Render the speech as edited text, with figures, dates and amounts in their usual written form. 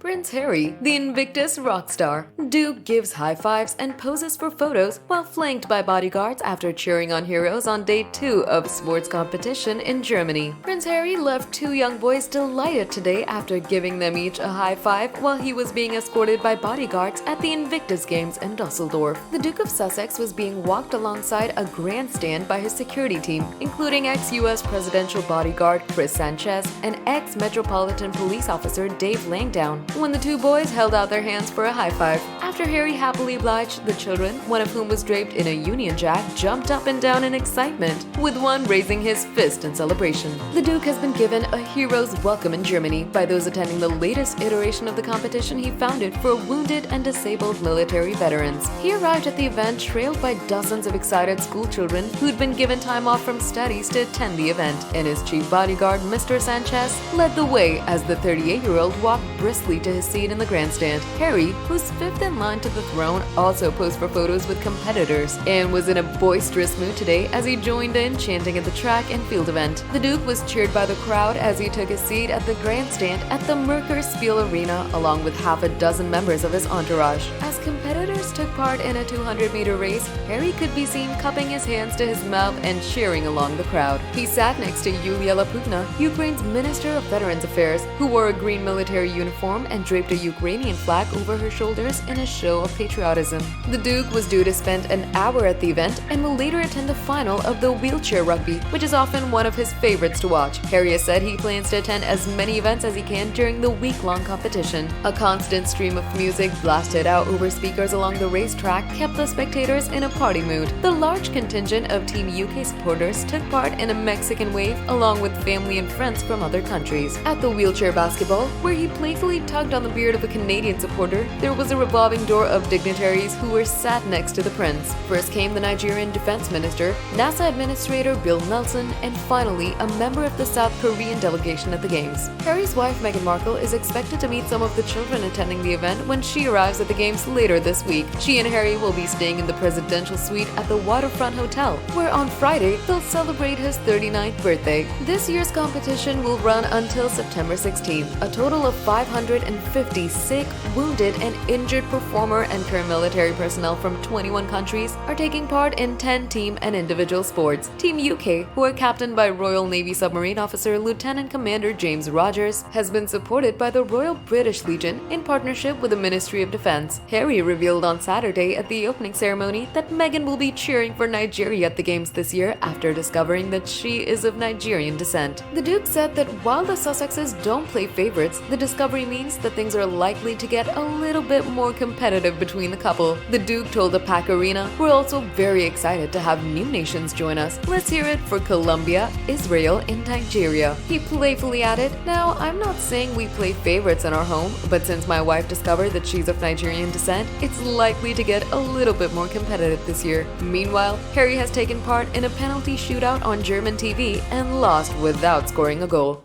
Prince Harry, the Invictus rock star. Duke gives high fives and poses for photos while flanked by bodyguards after cheering on heroes on day 2 of sports competition in Germany. Prince Harry left 2 young boys delighted today after giving them each a high five while he was being escorted by bodyguards at the Invictus Games in Dusseldorf. The Duke of Sussex was being walked alongside a grandstand by his security team, including ex-US presidential bodyguard Chris Sanchez and ex-Metropolitan Police officer Dave Langdown, when the 2 boys held out their hands for a high five. After Harry happily obliged the children, one of whom was draped in a Union Jack, jumped up and down in excitement, with one raising his fist in celebration. The Duke has been given a hero's welcome in Germany by those attending the latest iteration of the competition he founded for wounded and disabled military veterans. He arrived at the event trailed by dozens of excited schoolchildren who'd been given time off from studies to attend the event, and his chief bodyguard, Mr. Sanchez, led the way as the 38-year-old walked briskly to his seat in the grandstand. Harry, who's 5th in line to the throne, also posed for photos with competitors and was in a boisterous mood today as he joined in chanting at the track and field event. The Duke was cheered by the crowd as he took his seat at the grandstand at the Merkur Arena along with half a dozen members of his entourage. As competitors took part in a 200-meter race, Harry could be seen cupping his hands to his mouth and cheering along the crowd. He sat next to Yulia Laputna, Ukraine's Minister of Veterans Affairs, who wore a green military uniform and draped a Ukrainian flag over her shoulders in a show of patriotism. The Duke was due to spend an hour at the event and will later attend the final of the wheelchair rugby, which is often one of his favorites to watch. Harry has said he plans to attend as many events as he can during the week-long competition. A constant stream of music blasted out over speakers along the racetrack kept the spectators in a party mood. The large contingent of Team UK supporters took part in a Mexican wave along with family and friends from other countries. At the wheelchair basketball, where he playfully tugged on the beard of a Canadian supporter, there was a revolving door of dignitaries who were sat next to the prince. First came the Nigerian defense minister, NASA administrator Bill Nelson, and finally a member of the South Korean delegation at the Games. Harry's wife Meghan Markle is expected to meet some of the children attending the event when she arrives at the Games later this week. She and Harry will be staying in the presidential suite at the Waterfront Hotel, where on Friday they'll celebrate his 39th birthday. This year's competition will run until September 16th. A total of 550 sick, wounded, and injured performer and current military personnel from 21 countries are taking part in 10 team and individual sports. Team UK, who are captained by Royal Navy submarine officer Lieutenant Commander James Rogers, has been supported by the Royal British Legion in partnership with the Ministry of Defence. Harry revealed on Saturday at the opening ceremony that Meghan will be cheering for Nigeria at the Games this year after discovering that she is of Nigerian descent. The Duke said that while the Sussexes don't play favorites, the discovery means that things are likely to get a little bit more competitive between the couple. The Duke told the Pack Arena, "We're also very excited to have new nations join us. Let's hear it for Colombia, Israel, and Nigeria." He playfully added, "Now, I'm not saying we play favorites in our home, but since my wife discovered that she's of Nigerian descent, it's likely to get a little bit more competitive this year." Meanwhile, Harry has taken part in a penalty shootout on German TV and lost without scoring a goal.